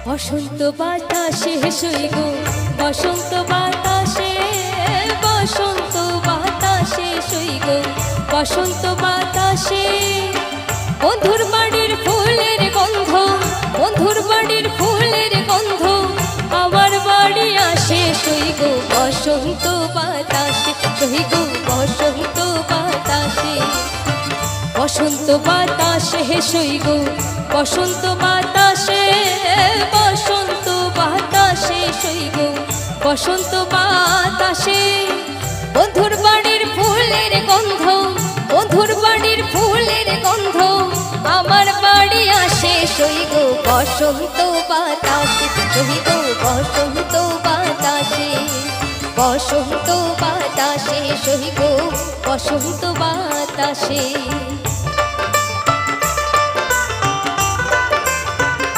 বসন্ত বাতাসে সই গো বসন্ত বাতাসে, বসন্ত বাতাসে সই গো বসন্ত বাতাসে। বন্ধুর বাড়ির ফুলের গন্ধ, বন্ধুর বাড়ির ফুলের গন্ধ আমার বাড়ি আসে সই গো বসন্ত বাতাসে, সই গো বসন্ত বাতাসে। বসন্ত বাতাসে সই গো বসন্ত বাতাসে, বসন্ত বাতাসে সই গো বসন্ত বাতাসে। বন্ধুর বাড়ির ফুলের গন্ধ, বন্ধুর বাড়ির ফুলের গন্ধ আমার বাড়ি আসে সই গো বসন্ত বাতাসে, সই গো বসন্ত বাতাসে। বসন্ত বাতাসে সই গো বসন্ত বাতাসে।